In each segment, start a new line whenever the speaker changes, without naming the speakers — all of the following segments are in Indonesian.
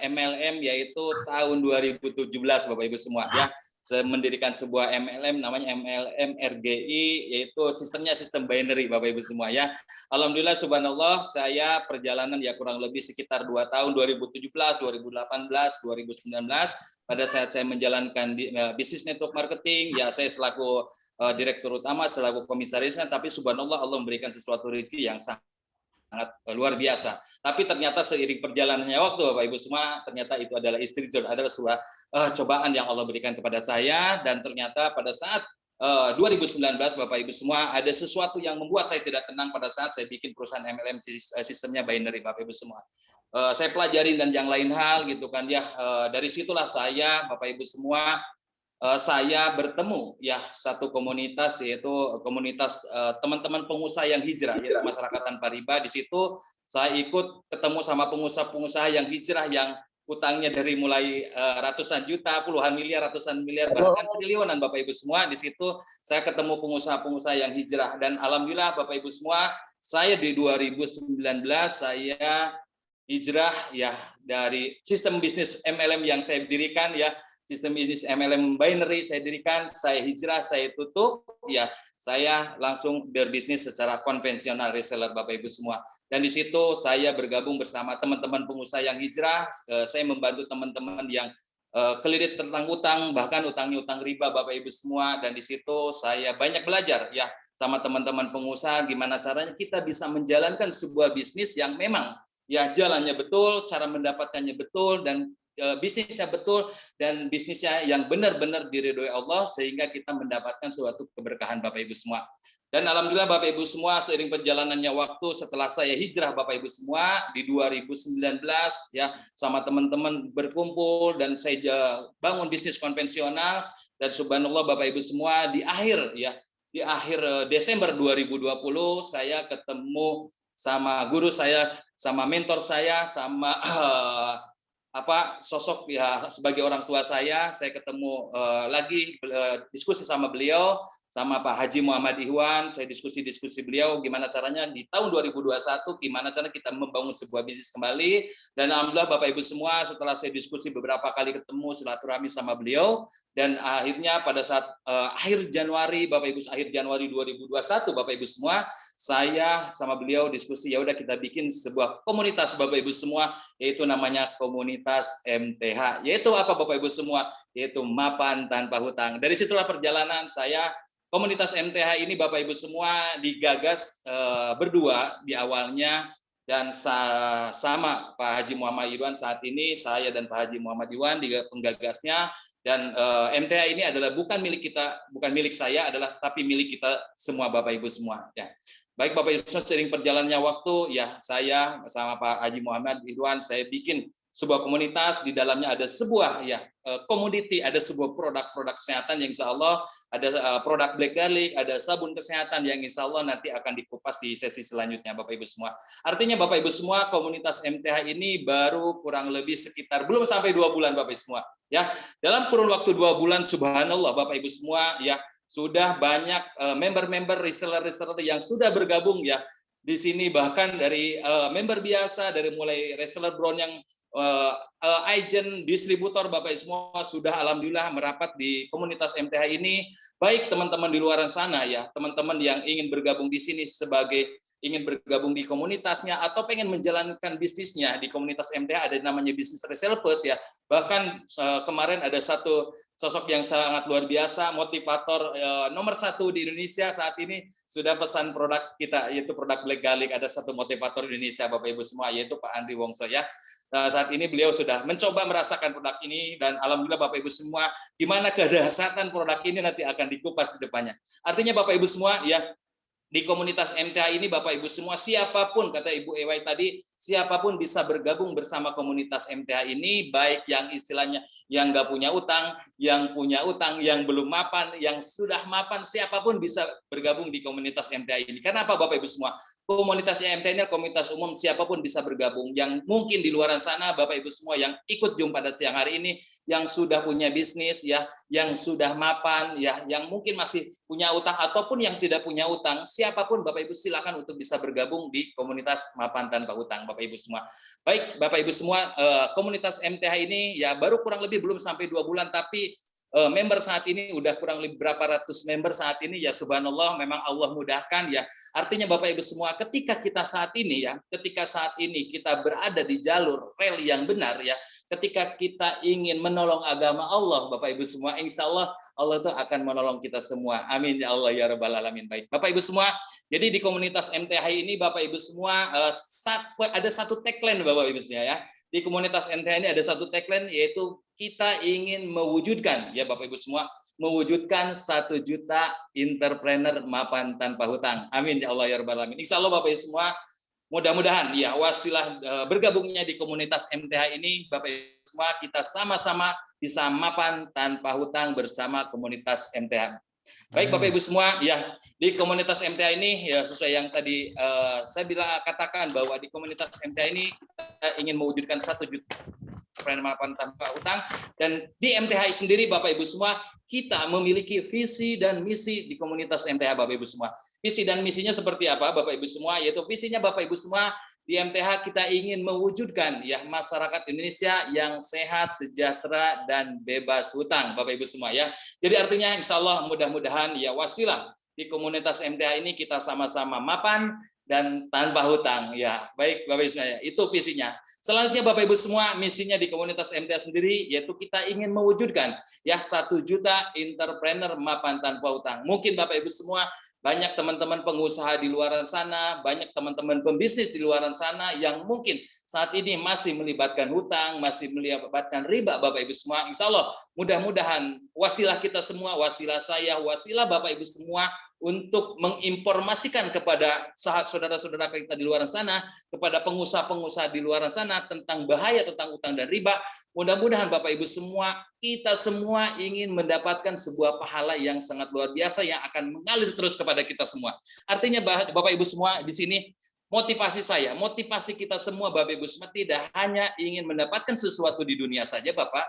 MLM, yaitu tahun 2017 Bapak Ibu semua ya. Saya mendirikan sebuah MLM namanya MLM RGI, yaitu sistemnya sistem binary Bapak Ibu semua ya. Alhamdulillah subhanallah, saya perjalanan ya kurang lebih sekitar 2 tahun, 2017, 2018, 2019 pada saat saya menjalankan bisnis network marketing ya, saya selaku direktur utama, selaku komisarisnya, tapi subhanallah Allah memberikan sesuatu rezeki yang sangat luar biasa. Tapi ternyata seiring perjalanannya waktu Bapak Ibu semua, ternyata itu adalah adalah sebuah cobaan yang Allah berikan kepada saya, dan ternyata pada saat 2019 Bapak Ibu semua, ada sesuatu yang membuat saya tidak tenang pada saat saya bikin perusahaan MLM sistemnya binary Bapak Ibu semua. Saya pelajarin dan yang lain hal gitu kan ya. Dari situlah saya Bapak Ibu semua, saya bertemu ya satu komunitas, yaitu komunitas teman-teman pengusaha yang hijrah, yaitu masyarakat tanpa riba. Di situ saya ikut ketemu sama pengusaha-pengusaha yang hijrah yang utangnya dari mulai ratusan juta, puluhan miliar, ratusan miliar, bahkan triliunan Bapak Ibu semua. Di situ saya ketemu pengusaha-pengusaha yang hijrah, dan alhamdulillah Bapak Ibu semua, saya di 2019 saya hijrah ya dari sistem bisnis MLM yang saya dirikan ya. Sistem bisnis MLM binary saya dirikan, saya hijrah, saya tutup, ya saya langsung berbisnis secara konvensional reseller Bapak Ibu semua. Dan di situ saya bergabung bersama teman-teman pengusaha yang hijrah, saya membantu teman-teman yang kelirit tentang utang, bahkan utangnya utang riba Bapak Ibu semua. Dan di situ saya banyak belajar ya sama teman-teman pengusaha, gimana caranya kita bisa menjalankan sebuah bisnis yang memang ya jalannya betul, cara mendapatkannya betul, dan bisnisnya betul, dan bisnisnya yang benar-benar diridhoi Allah, sehingga kita mendapatkan suatu keberkahan Bapak Ibu semua. Dan alhamdulillah Bapak Ibu semua, seiring perjalanannya waktu setelah saya hijrah Bapak Ibu semua di 2019 ya, sama teman-teman berkumpul dan saya bangun bisnis konvensional, dan subhanallah Bapak Ibu semua, di akhir Desember 2020 saya ketemu sama guru saya, sama mentor saya, sama sosok ya sebagai orang tua saya ketemu lagi, diskusi sama beliau, sama Pak Haji Muhammad Ihwan. Saya diskusi beliau gimana caranya di tahun 2021 gimana cara kita membangun sebuah bisnis kembali. Dan alhamdulillah Bapak Ibu semua, setelah saya diskusi beberapa kali ketemu silaturahmi sama beliau, dan akhirnya pada saat akhir Januari 2021 Bapak Ibu semua, saya sama beliau diskusi, ya udah kita bikin sebuah komunitas Bapak Ibu semua, yaitu namanya komunitas MTH. Yaitu apa Bapak Ibu semua? Yaitu mapan tanpa hutang. Dari situlah perjalanan saya. Komunitas MTH ini Bapak Ibu semua digagas berdua di awalnya, dan sama Pak Haji Muhammad Iwan. Saat ini saya dan Pak Haji Muhammad Iwan penggagasnya, dan MTH ini adalah bukan milik kita, bukan milik saya, tapi milik kita semua Bapak Ibu semua ya. Baik Bapak Ibu semua, sering perjalannya waktu ya, saya sama Pak Haji Muhammad Iwan saya bikin sebuah komunitas, di dalamnya ada sebuah ya komoditi, ada sebuah produk-produk kesehatan yang insya Allah ada produk Black Garlic, ada sabun kesehatan yang insya Allah nanti akan dikupas di sesi selanjutnya Bapak Ibu semua. Artinya Bapak Ibu semua, komunitas MTH ini baru kurang lebih sekitar belum sampai 2 bulan Bapak Ibu semua ya. Dalam kurun waktu 2 bulan subhanallah Bapak Ibu semua ya, sudah banyak member-member reseller yang sudah bergabung ya di sini, bahkan dari member biasa, dari mulai reseller brown yang agent, distributor Bapak Ibu semua sudah alhamdulillah merapat di komunitas MTH ini. Baik teman-teman di luar sana ya, teman-teman yang ingin bergabung di sini ingin bergabung di komunitasnya atau pengen menjalankan bisnisnya di komunitas MTH, ada namanya bisnis resellers ya. Bahkan kemarin ada satu sosok yang sangat luar biasa, motivator nomor 1 di Indonesia saat ini, sudah pesan produk kita, yaitu produk Black Garlic. Ada satu motivator Indonesia Bapak Ibu semua, yaitu Pak Andri Wongso ya. Nah, saat ini beliau sudah mencoba merasakan produk ini, dan alhamdulillah Bapak Ibu semua, di mana kedahsyatan produk ini nanti akan dikupas di depannya. Artinya Bapak Ibu semua ya, di komunitas MTH ini Bapak Ibu semua, siapapun, kata Ibu Ewai tadi, siapapun bisa bergabung bersama komunitas MTH ini, baik yang istilahnya yang nggak punya utang, yang punya utang, yang belum mapan, yang sudah mapan, siapapun bisa bergabung di komunitas MTH ini. Karena apa Bapak Ibu semua? Komunitas MTH ini komunitas umum, siapapun bisa bergabung. Yang mungkin di luar sana Bapak Ibu semua yang ikut Zoom pada siang hari ini, yang sudah punya bisnis ya, yang sudah mapan ya, yang mungkin masih punya utang ataupun yang tidak punya utang, siapapun Bapak Ibu silakan untuk bisa bergabung di komunitas mapan tanpa hutang Bapak Ibu semua. Baik Bapak Ibu semua, komunitas MTH ini ya baru kurang lebih belum sampai 2 bulan, tapi member saat ini udah kurang lebih berapa ratus member saat ini ya, subhanallah, memang Allah mudahkan ya. Artinya Bapak Ibu semua, ketika saat ini kita berada di jalur rel yang benar ya, ketika kita ingin menolong agama Allah Bapak Ibu semua, insya Allah Allah itu akan menolong kita semua. Amin ya Allah ya rabbal alamin. Baik Bapak Ibu semua, jadi di komunitas MTH ini Bapak Ibu semua ada satu tagline Bapak Ibu semua ya. Di komunitas MTH ini ada satu tagline, yaitu kita ingin mewujudkan ya Bapak Ibu semua, mewujudkan 1 juta entrepreneur mapan tanpa hutang. Amin ya Allah ya rabbal alamin. Insya Allah Bapak Ibu semua, mudah-mudahan ya wasilah bergabungnya di komunitas MTH ini Bapak Ibu semua, kita sama-sama bisa mapan tanpa hutang bersama komunitas MTH. Baik Bapak Ibu semua, ya di komunitas MTH ini ya sesuai yang tadi saya katakan bahwa di komunitas MTH ini kita ingin mewujudkan 1 juta mapan tanpa hutang, dan di MTH sendiri Bapak Ibu semua kita memiliki visi dan misi di komunitas MTH Bapak Ibu semua. Visi dan misinya seperti apa Bapak Ibu semua? Yaitu visinya Bapak Ibu semua, di MTH kita ingin mewujudkan ya masyarakat Indonesia yang sehat, sejahtera dan bebas hutang Bapak Ibu semua ya. Jadi artinya insya Allah mudah-mudahan ya wasilah di komunitas MTH ini kita sama-sama mapan dan tanpa hutang ya. Baik Bapak Ibu semua ya, itu visinya. Selanjutnya Bapak Ibu semua, misinya di komunitas MTH sendiri yaitu kita ingin mewujudkan ya 1 juta entrepreneur mapan tanpa hutang. Mungkin Bapak Ibu semua banyak teman-teman pengusaha di luar sana, banyak teman-teman pembisnis di luar sana yang mungkin saat ini masih melibatkan hutang, masih melibatkan riba Bapak Ibu semua. Insya Allah mudah-mudahan wasilah kita semua, wasilah saya, wasilah Bapak Ibu semua untuk menginformasikan kepada saudara-saudara kita di luar sana, kepada pengusaha-pengusaha di luar sana tentang bahaya tentang hutang dan riba. Mudah-mudahan Bapak Ibu semua, kita semua ingin mendapatkan sebuah pahala yang sangat luar biasa yang akan mengalir terus kepada kita semua. Artinya Bapak Ibu semua di sini, motivasi saya, motivasi kita semua Bapak Ibu semua tidak hanya ingin mendapatkan sesuatu di dunia saja Bapak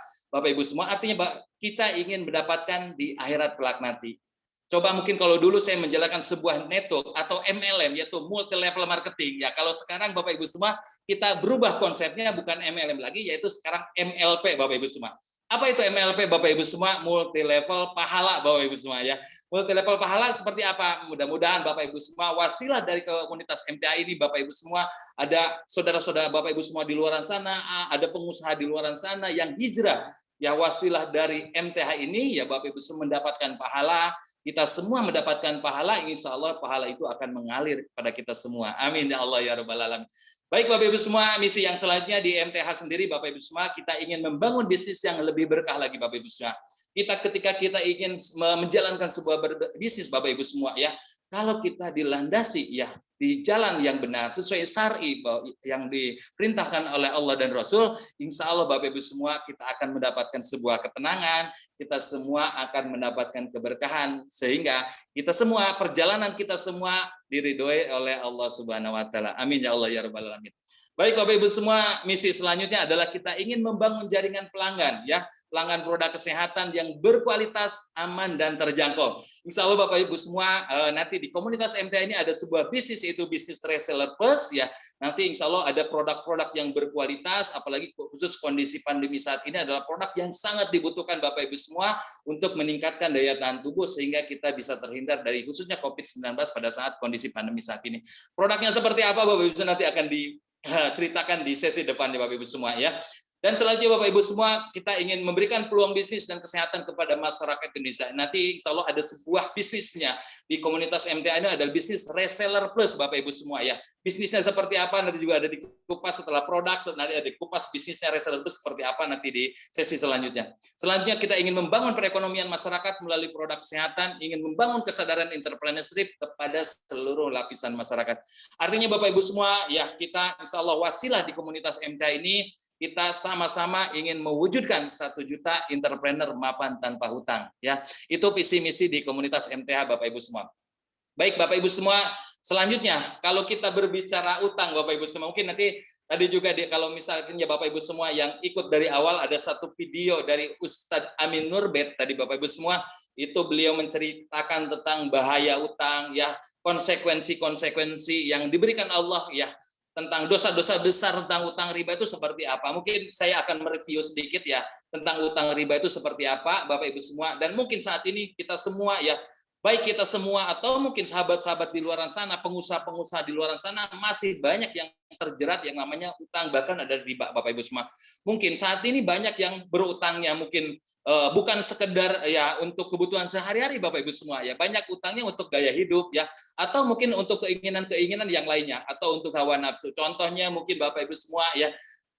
Ibu semua, artinya kita ingin mendapatkan di akhirat kelak nanti. Coba mungkin kalau dulu saya menjalankan sebuah network atau MLM, yaitu multi level marketing ya. Kalau sekarang Bapak Ibu semua kita berubah konsepnya, bukan MLM lagi, yaitu sekarang MLP Bapak Ibu semua. Apa itu MLP Bapak Ibu semua? Multi level pahala Bapak Ibu semua ya. Multi level pahala seperti apa? Mudah-mudahan Bapak Ibu semua wasilah dari komunitas MTA ini Bapak Ibu semua, ada saudara-saudara Bapak Ibu semua di luar sana, ada pengusaha di luar sana yang hijrah ya, wasilah dari MTH ini ya Bapak Ibu semua mendapatkan pahala. Kita semua mendapatkan pahala, insya Allah pahala itu akan mengalir kepada kita semua. Amin ya Allah ya rabbal alamin. Baik Bapak Ibu semua, misi yang selanjutnya di MTH sendiri Bapak Ibu semua, kita ingin membangun bisnis yang lebih berkah lagi Bapak Ibu semua. Ketika kita ingin menjalankan sebuah bisnis Bapak Ibu semua ya, kalau kita dilandasi ya di jalan yang benar sesuai syar'i yang diperintahkan oleh Allah dan Rasul, insya Allah Bapak Ibu semua kita akan mendapatkan sebuah ketenangan, kita semua akan mendapatkan keberkahan, sehingga kita semua, perjalanan kita semua diridhoi oleh Allah Subhanahu wa taala. Amin ya Allah ya rabbal alamin. Baik Bapak Ibu semua, misi selanjutnya adalah kita ingin membangun jaringan pelanggan ya, pelanggan produk kesehatan yang berkualitas, aman dan terjangkau. Insya Allah Bapak Ibu semua, nanti di komunitas MTA ini ada sebuah bisnis, yaitu bisnis reseller plus ya. Nanti insya Allah ada produk-produk yang berkualitas, apalagi khusus kondisi pandemi saat ini adalah produk yang sangat dibutuhkan Bapak Ibu semua untuk meningkatkan daya tahan tubuh sehingga kita bisa terhindar dari khususnya COVID-19 pada saat kondisi pandemi saat ini. Produknya seperti apa Bapak Ibu nanti akan diceritakan di sesi depan Bapak Ibu semua ya. Dan selanjutnya Bapak Ibu semua, kita ingin memberikan peluang bisnis dan kesehatan kepada masyarakat Indonesia. Nanti insya Allah ada sebuah bisnisnya di komunitas MTA ini, adalah bisnis reseller plus Bapak Ibu semua ya. Bisnisnya seperti apa nanti juga ada di kupas setelah produk, nanti ada di kupas bisnisnya reseller plus seperti apa nanti di sesi selanjutnya. Selanjutnya kita ingin membangun perekonomian masyarakat melalui produk kesehatan, ingin membangun kesadaran entrepreneurship kepada seluruh lapisan masyarakat. Artinya Bapak Ibu semua ya, kita insya Allah wasilah di komunitas MTA ini, kita sama-sama ingin mewujudkan 1 juta entrepreneur mapan tanpa hutang ya. Itu visi misi di komunitas MTH Bapak Ibu semua. Baik Bapak Ibu semua, selanjutnya kalau kita berbicara utang Bapak Ibu semua, mungkin nanti tadi juga kalau misalnya Bapak Ibu semua yang ikut dari awal, ada satu video dari Ustadz Amin Nurbet tadi Bapak Ibu semua, Itu beliau menceritakan tentang bahaya utang, ya, konsekuensi-konsekuensi yang diberikan Allah, ya, tentang dosa-dosa besar tentang utang riba itu seperti apa. Mungkin saya akan mereview sedikit ya tentang utang riba itu seperti apa, Bapak Ibu semua. Dan mungkin saat ini kita semua ya, baik kita semua atau mungkin sahabat-sahabat di luar sana, pengusaha-pengusaha di luar sana masih banyak yang terjerat yang namanya utang, bahkan ada riba, Bapak Ibu semua. Mungkin saat ini banyak yang berutangnya mungkin bukan sekedar ya untuk kebutuhan sehari-hari, Bapak Ibu semua ya, banyak utangnya untuk gaya hidup ya, atau mungkin untuk keinginan-keinginan yang lainnya, atau untuk hawa nafsu. Contohnya mungkin Bapak Ibu semua ya,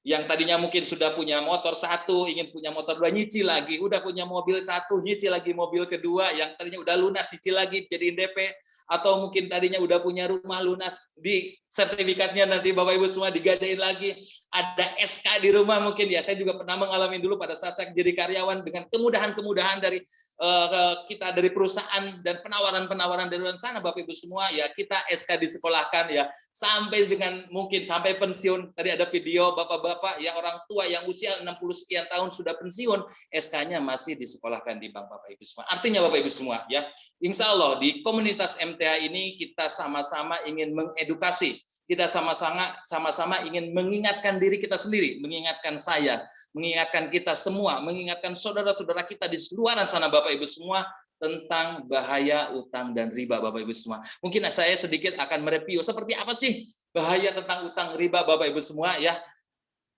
yang tadinya mungkin sudah punya motor satu, ingin punya motor dua, nyicil lagi, udah punya mobil satu, nyicil lagi mobil kedua, yang tadinya udah lunas, cicil lagi, jadiin DP, atau mungkin tadinya udah punya rumah lunas, di sertifikatnya nanti Bapak Ibu semua digadein lagi, ada SK di rumah mungkin ya, saya juga pernah mengalami dulu pada saat saya jadi karyawan, dengan kemudahan-kemudahan dari kita dari perusahaan dan penawaran-penawaran dari luar sana, Bapak Ibu semua ya, kita SK disekolahkan ya, sampai dengan mungkin sampai pensiun. Tadi ada video bapak-bapak ya, orang tua yang usia 60 sekian tahun sudah pensiun, SK-nya masih disekolahkan di bank, Bapak Ibu semua. Artinya Bapak Ibu semua ya, insya Allah di komunitas MTA ini kita sama-sama ingin mengedukasi, kita sama-sama ingin mengingatkan diri kita sendiri, mengingatkan saya, mengingatkan kita semua, mengingatkan saudara-saudara kita di luar sana, Bapak Ibu semua, tentang bahaya utang dan riba, Bapak Ibu semua. Mungkin saya sedikit akan mereview seperti apa sih bahaya tentang utang riba, Bapak Ibu semua ya.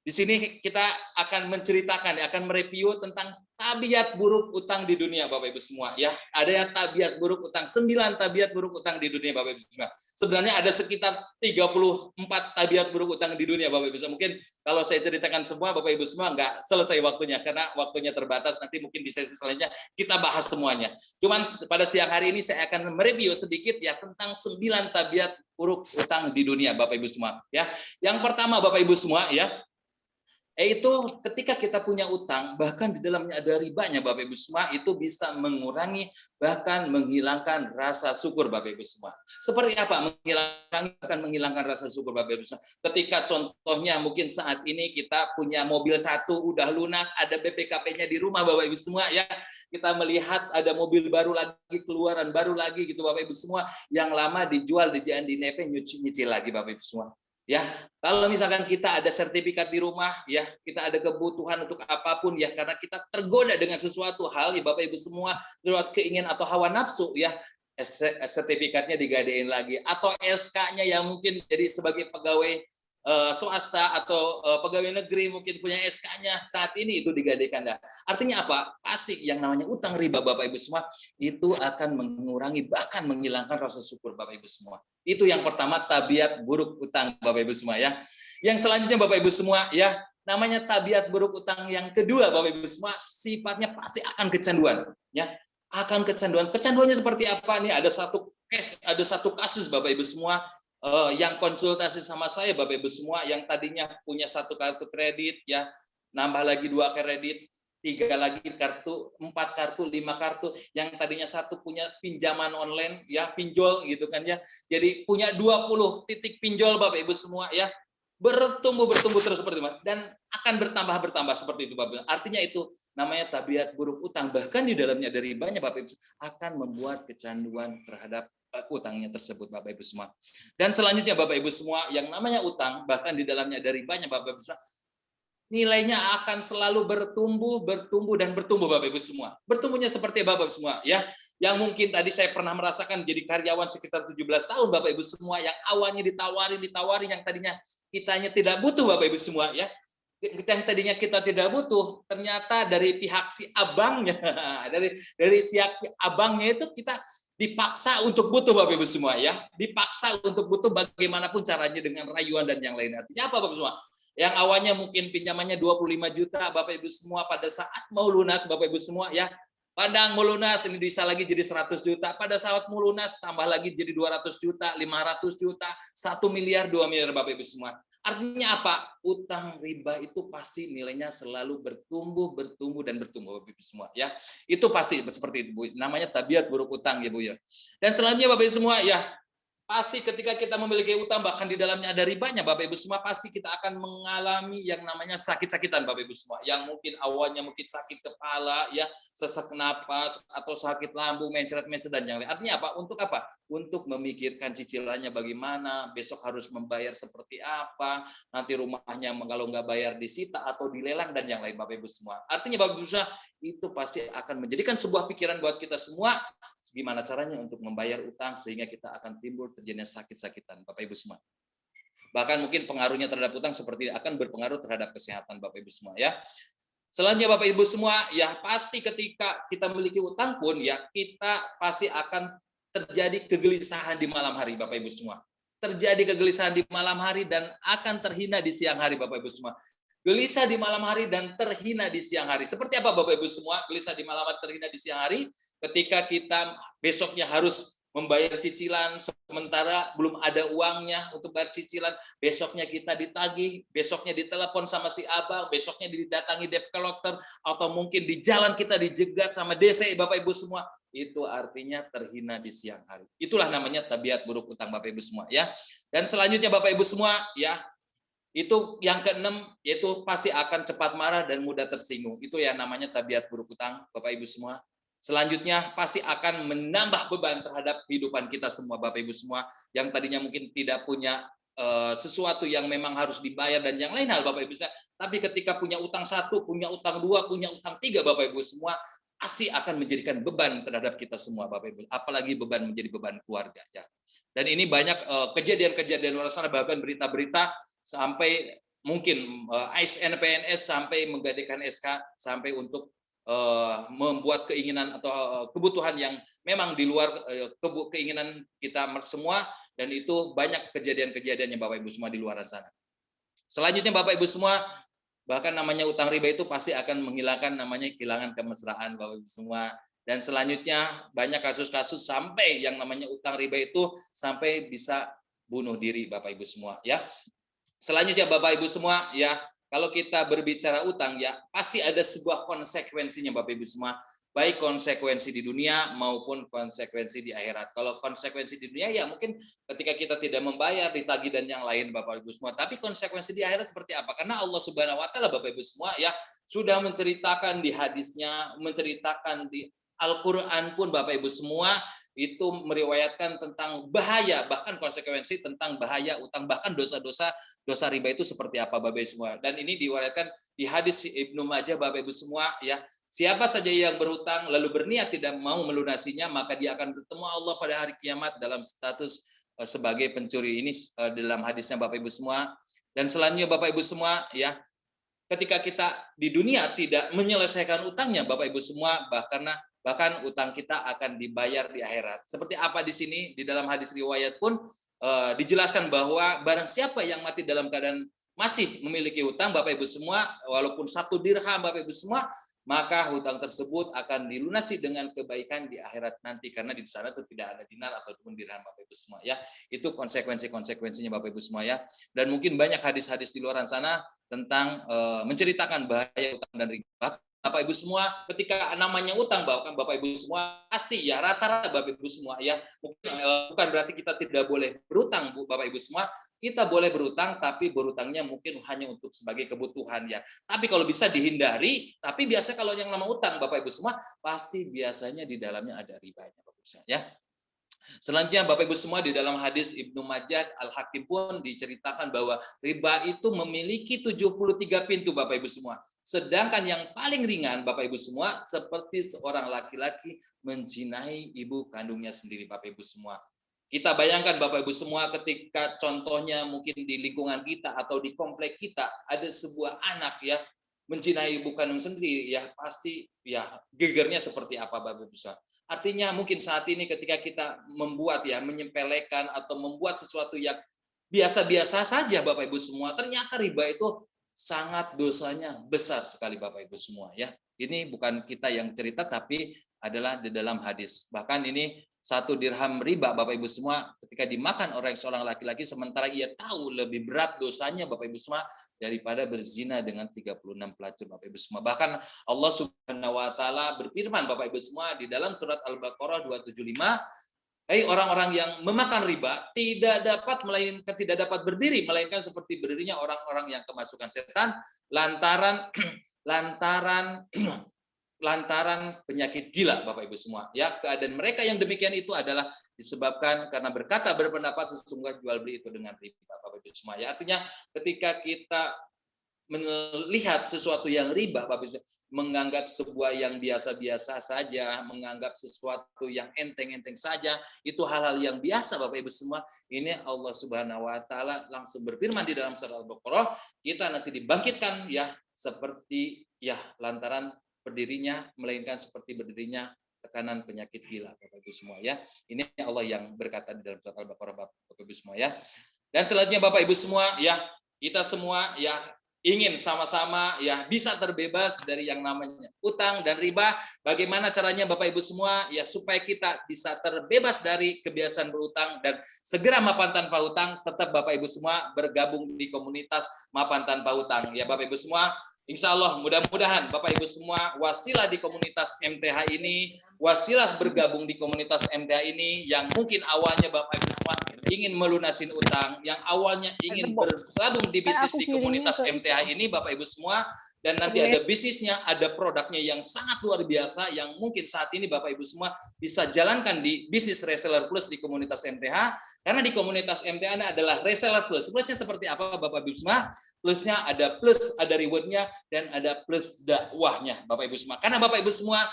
Di sini kita akan menceritakan, akan mereview tentang tabiat buruk utang di dunia, Bapak Ibu semua ya. Ada yang tabiat buruk utang, 9 tabiat buruk utang di dunia, Bapak Ibu semua. Sebenarnya ada sekitar 34 tabiat buruk utang di dunia, Bapak Ibu semua. Mungkin kalau saya ceritakan semua, Bapak Ibu semua nggak selesai waktunya, karena waktunya terbatas. Nanti mungkin di sesi selanjutnya kita bahas semuanya. Cuman pada siang hari ini saya akan mereview sedikit ya tentang 9 tabiat buruk utang di dunia, Bapak Ibu semua ya. Yang pertama, Bapak Ibu semua ya, yaitu ketika kita punya utang, bahkan di dalamnya ada ribanya, Bapak Ibu semua, itu bisa mengurangi bahkan menghilangkan rasa syukur, Bapak Ibu semua. Seperti apa menghilangkan rasa syukur, Bapak Ibu semua? Ketika contohnya mungkin saat ini kita punya mobil satu udah lunas, ada BPKP-nya di rumah, Bapak Ibu semua ya. Kita melihat ada mobil baru lagi, keluaran baru lagi gitu, Bapak Ibu semua, yang lama dijual, dijadiin di DP, nyicil lagi, Bapak Ibu semua. Ya, kalau misalkan kita ada sertifikat di rumah, ya kita ada kebutuhan untuk apapun, ya karena kita tergoda dengan sesuatu hal, ya Bapak Ibu semua, lewat keinginan atau hawa nafsu, ya sertifikatnya digadein lagi, atau SK-nya yang mungkin jadi sebagai pegawai swasta atau pegawai negeri mungkin punya SK-nya saat ini itu digadaikan. Dah. Artinya apa? Pasti yang namanya utang riba, Bapak Ibu semua, itu akan mengurangi bahkan menghilangkan rasa syukur, Bapak Ibu semua. Itu yang pertama, tabiat buruk utang, Bapak Ibu semua ya. Yang selanjutnya, Bapak Ibu semua ya, namanya tabiat buruk utang yang kedua, Bapak Ibu semua, sifatnya pasti akan kecanduan ya. Akan kecanduan. Kecanduannya seperti apa nih? Ada satu kasus, Bapak Ibu semua, yang konsultasi sama saya, Bapak Ibu semua, yang tadinya punya 1 kartu kredit ya, nambah lagi 2 kredit, 3 lagi kartu, 4 kartu, 5 kartu, yang tadinya 1 punya pinjaman online ya, pinjol gitu kan ya. Jadi punya 20 titik pinjol, Bapak Ibu semua ya. Bertumbuh terus seperti itu, dan akan bertambah seperti itu, Bapak. Artinya itu namanya tabiat buruk utang, bahkan di dalamnya dari ribanya, Bapak Ibu, akan membuat kecanduan terhadap utangnya tersebut, Bapak Ibu semua. Dan selanjutnya, Bapak Ibu semua, yang namanya utang, bahkan di dalamnya dari banyak, Bapak Ibu semua, nilainya akan selalu bertumbuh, Bapak Ibu semua. Bertumbuhnya seperti Bapak Ibu semua, ya. Yang mungkin tadi saya pernah merasakan jadi karyawan sekitar 17 tahun, Bapak Ibu semua, yang awalnya ditawarin, yang tadinya kitanya tidak butuh, Bapak Ibu semua, ya. Yang tadinya kita tidak butuh, ternyata dari pihak si abangnya, dari si abangnya itu kita dipaksa untuk butuh, Bapak Ibu semua ya, dipaksa untuk butuh bagaimanapun caranya dengan rayuan dan yang lain. Artinya apa, Bapak Ibu semua? Yang awalnya mungkin pinjamannya 25 juta, Bapak Ibu semua, pada saat mau lunas, Bapak Ibu semua ya, pandang mau lunas, ini bisa lagi jadi 100 juta, pada saat mau lunas tambah lagi jadi 200 juta, 500 juta, 1 miliar, 2 miliar, Bapak Ibu semua. Artinya apa? Utang riba itu pasti nilainya selalu bertumbuh, Bapak Ibu semua ya. Itu pasti seperti itu, Bu. Namanya tabiat buruk utang ya, Bu ya. Dan selanjutnya, Bapak Ibu semua ya, pasti ketika kita memiliki utang, bahkan di dalamnya ada ribanya, Bapak Ibu semua, pasti kita akan mengalami yang namanya sakit-sakitan, Bapak Ibu semua. Yang mungkin awalnya mungkin sakit kepala, ya, sesak napas, atau sakit lambung, mencret-mencret dan yang lain. Artinya apa? Untuk apa? Untuk memikirkan cicilannya bagaimana, besok harus membayar seperti apa, nanti rumahnya kalau nggak bayar disita atau dilelang dan yang lain, Bapak Ibu semua. Artinya Bapak Ibu semua, itu pasti akan menjadikan sebuah pikiran buat kita semua, gimana caranya untuk membayar utang sehingga kita akan timbul terjadinya sakit-sakitan, Bapak Ibu semua. Bahkan mungkin pengaruhnya terhadap utang seperti akan berpengaruh terhadap kesehatan, Bapak Ibu semua, ya. Selanjutnya Bapak Ibu semua, ya pasti ketika kita memiliki utang pun, ya kita pasti akan terjadi kegelisahan di malam hari, Bapak Ibu semua. Terjadi kegelisahan di malam hari dan akan terhina di siang hari, Bapak Ibu semua. Gelisah di malam hari dan terhina di siang hari. Seperti apa Bapak Ibu semua? Gelisah di malam hari, terhina di siang hari ketika kita besoknya harus membayar cicilan, sementara belum ada uangnya untuk bayar cicilan, besoknya kita ditagih, besoknya ditelepon sama si abang, besoknya didatangi debt collector, atau mungkin di jalan kita dijegat sama DC, Bapak Ibu semua. Itu artinya terhina di siang hari. Itulah namanya tabiat buruk utang, Bapak Ibu semua, ya. Dan selanjutnya Bapak Ibu semua, ya, itu yang keenam, yaitu pasti akan cepat marah dan mudah tersinggung. Itu yang namanya tabiat buruk utang, Bapak Ibu semua. Selanjutnya pasti akan menambah beban terhadap kehidupan kita semua, Bapak Ibu semua, yang tadinya mungkin tidak punya sesuatu yang memang harus dibayar dan yang lain hal, Bapak Ibu semua. Tapi ketika punya utang satu, punya utang dua, punya utang tiga, Bapak Ibu semua, pasti akan menjadikan beban terhadap kita semua, Bapak Ibu. Apalagi beban menjadi beban keluarga, ya. Dan ini banyak kejadian-kejadian luar sana, bahkan berita-berita sampai mungkin ASN PNS sampai menggadaikan SK sampai untuk membuat keinginan atau kebutuhan yang memang di luar keinginan kita semua, dan itu banyak kejadian-kejadiannya Bapak Ibu semua di luar sana. Selanjutnya Bapak Ibu semua, bahkan namanya utang riba itu pasti akan menghilangkan namanya kehilangan kemesraan, Bapak Ibu semua. Dan selanjutnya banyak kasus-kasus sampai yang namanya utang riba itu sampai bisa bunuh diri, Bapak Ibu semua, ya. Selanjutnya Bapak Ibu semua, ya, kalau kita berbicara utang, ya pasti ada sebuah konsekuensinya Bapak Ibu semua, baik konsekuensi di dunia maupun konsekuensi di akhirat. Kalau konsekuensi di dunia, ya mungkin ketika kita tidak membayar, ditagih dan yang lain, Bapak Ibu semua. Tapi konsekuensi di akhirat seperti apa? Karena Allah Subhanahu Wa Taala, Bapak Ibu semua, ya sudah menceritakan di hadisnya, menceritakan di Al-Quran pun, Bapak Ibu semua, itu meriwayatkan tentang bahaya, bahkan konsekuensi tentang bahaya utang, bahkan dosa-dosa dosa riba itu seperti apa, Bapak Ibu semua. Dan ini diriwayatkan di hadis Ibnu Majah, Bapak Ibu semua, ya. Siapa saja yang berhutang lalu berniat tidak mau melunasinya, maka dia akan bertemu Allah pada hari kiamat dalam status sebagai pencuri. Ini dalam hadisnya Bapak Ibu semua. Dan selanjutnya Bapak Ibu semua, ya, ketika kita di dunia tidak menyelesaikan utangnya, Bapak Ibu semua, bahkan utang kita akan dibayar di akhirat. Seperti apa di sini di dalam hadis riwayat pun dijelaskan bahwa barang siapa yang mati dalam keadaan masih memiliki hutang, Bapak Ibu semua, walaupun 1 dirham, Bapak Ibu semua, maka hutang tersebut akan dilunasi dengan kebaikan di akhirat nanti, karena di sana itu tidak ada dinar ataupun dirham, Bapak Ibu semua, ya. Itu konsekuensinya Bapak Ibu semua, ya. Dan mungkin banyak hadis-hadis di luar sana tentang menceritakan bahaya utang dan riba. Bapak Ibu semua, ketika namanya utang, Bapak Ibu semua, pasti ya rata-rata Bapak Ibu semua, ya, mungkin bukan berarti kita tidak boleh berutang, Bapak Ibu semua, kita boleh berutang, tapi berutangnya mungkin hanya untuk sebagai kebutuhan, ya. Tapi kalau bisa dihindari, tapi biasa kalau yang nama utang, Bapak Ibu semua, pasti biasanya di dalamnya ada ribanya, Bapak Ibu semua, ya. Selanjutnya Bapak Ibu semua, di dalam hadis Ibnu Majah Al-Hakim pun diceritakan bahwa riba itu memiliki 73 pintu, Bapak Ibu semua. Sedangkan yang paling ringan, Bapak Ibu semua, seperti seorang laki-laki menzinai ibu kandungnya sendiri, Bapak Ibu semua. Kita bayangkan Bapak Ibu semua, ketika contohnya mungkin di lingkungan kita atau di komplek kita ada sebuah anak, ya, menzinai ibu kandung sendiri, ya pasti ya gegernya seperti apa, Bapak Ibu semua. Artinya mungkin saat ini ketika kita membuat, ya, menyepelekan atau membuat sesuatu yang biasa-biasa saja, Bapak Ibu semua, ternyata riba itu sangat dosanya besar sekali, Bapak Ibu semua, ya. Ini bukan kita yang cerita, tapi adalah di dalam hadis. Bahkan ini 1 dirham riba, Bapak Ibu semua, ketika dimakan oleh seorang laki-laki, sementara ia tahu lebih berat dosanya, Bapak Ibu semua, daripada berzina dengan 36 pelacur, Bapak Ibu semua. Bahkan Allah Subhanahu Wa Taala berfirman, Bapak Ibu semua, di dalam surat Al-Baqarah 275, orang-orang yang memakan riba tidak dapat berdiri melainkan seperti berdirinya orang-orang yang kemasukan setan lantaran lantaran lantaran penyakit gila, Bapak Ibu semua. Ya, keadaan mereka yang demikian itu adalah disebabkan karena berpendapat sesungguhnya jual beli itu dengan riba, Bapak Ibu semua. Ya, artinya ketika kita melihat sesuatu yang riba, Bapak Ibu, menganggap sebuah yang biasa-biasa saja, menganggap sesuatu yang enteng-enteng saja, itu hal-hal yang biasa, Bapak Ibu semua. Ini Allah Subhanahu wa taala langsung berfirman di dalam surah Al-Baqarah, kita nanti dibangkitkan ya seperti ya lantaran berdirinya melainkan seperti berdirinya tekanan penyakit gila, Bapak Ibu semua ya. Ini Allah yang berkata di dalam surah Al-Baqarah, Bapak Ibu semua ya. Dan selanjutnya Bapak Ibu semua ya, kita semua ya ingin sama-sama ya bisa terbebas dari yang namanya utang dan riba. Bagaimana caranya Bapak Ibu semua ya supaya kita bisa terbebas dari kebiasaan berutang dan segera mapan tanpa hutang? Tetap Bapak Ibu semua bergabung di komunitas mapan tanpa hutang ya Bapak Ibu semua. Insya Allah mudah-mudahan Bapak Ibu semua wasilah di komunitas MTH ini, wasilah bergabung di komunitas MTH ini yang mungkin awalnya Bapak Ibu semua ingin melunasin utang, yang awalnya ingin bergabung di bisnis di komunitas MTH ini Bapak Ibu semua, dan nanti ada bisnisnya, ada produknya yang sangat luar biasa yang mungkin saat ini Bapak Ibu semua bisa jalankan di bisnis reseller plus di komunitas MTH, karena di komunitas MTH ini adalah reseller plus. Plusnya seperti apa Bapak Ibu semua? Plusnya ada plus, ada rewardnya, dan ada plus dakwahnya Bapak Ibu semua. Karena Bapak Ibu semua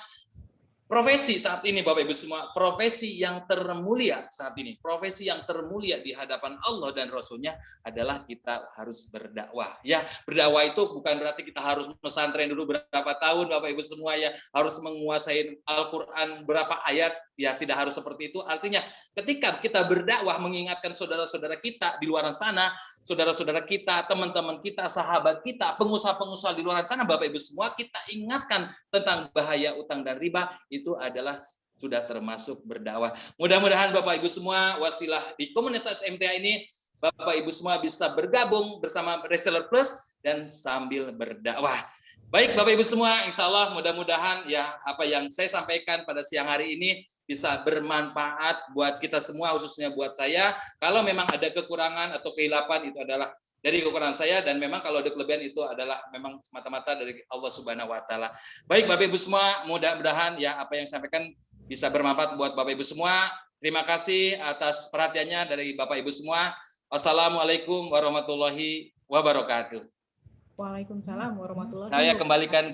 profesi saat ini Bapak Ibu semua, profesi yang termulia saat ini, profesi yang termulia di hadapan Allah dan Rasul-Nya adalah kita harus berdakwah. Ya, berdakwah itu bukan berarti kita harus pesantren dulu berapa tahun Bapak Ibu semua ya, harus menguasai Al-Qur'an berapa ayat, ya tidak harus seperti itu. Artinya ketika kita berdakwah mengingatkan saudara-saudara kita di luar sana, saudara-saudara kita, teman-teman kita, sahabat kita, pengusaha-pengusaha di luar sana Bapak Ibu semua, kita ingatkan tentang bahaya utang dan riba, itu adalah sudah termasuk berdakwah. Mudah-mudahan Bapak Ibu semua wasilah di komunitas MTA ini Bapak Ibu semua bisa bergabung bersama Reseller Plus dan sambil berdakwah. Baik Bapak Ibu semua, insya Allah mudah-mudahan ya apa yang saya sampaikan pada siang hari ini bisa bermanfaat buat kita semua, khususnya buat saya. Kalau memang ada kekurangan atau kehilapan itu adalah dari kekurangan saya, dan memang kalau ada kelebihan itu adalah memang semata-mata dari Allah Subhanahu wa taala. Baik Bapak Ibu semua, mudah-mudahan ya apa yang saya sampaikan bisa bermanfaat buat Bapak Ibu semua. Terima kasih atas perhatiannya dari Bapak Ibu semua. Wassalamualaikum warahmatullahi wabarakatuh.
Waalaikumsalam warahmatullahi
Saya
wabarakatuh.
kembalikan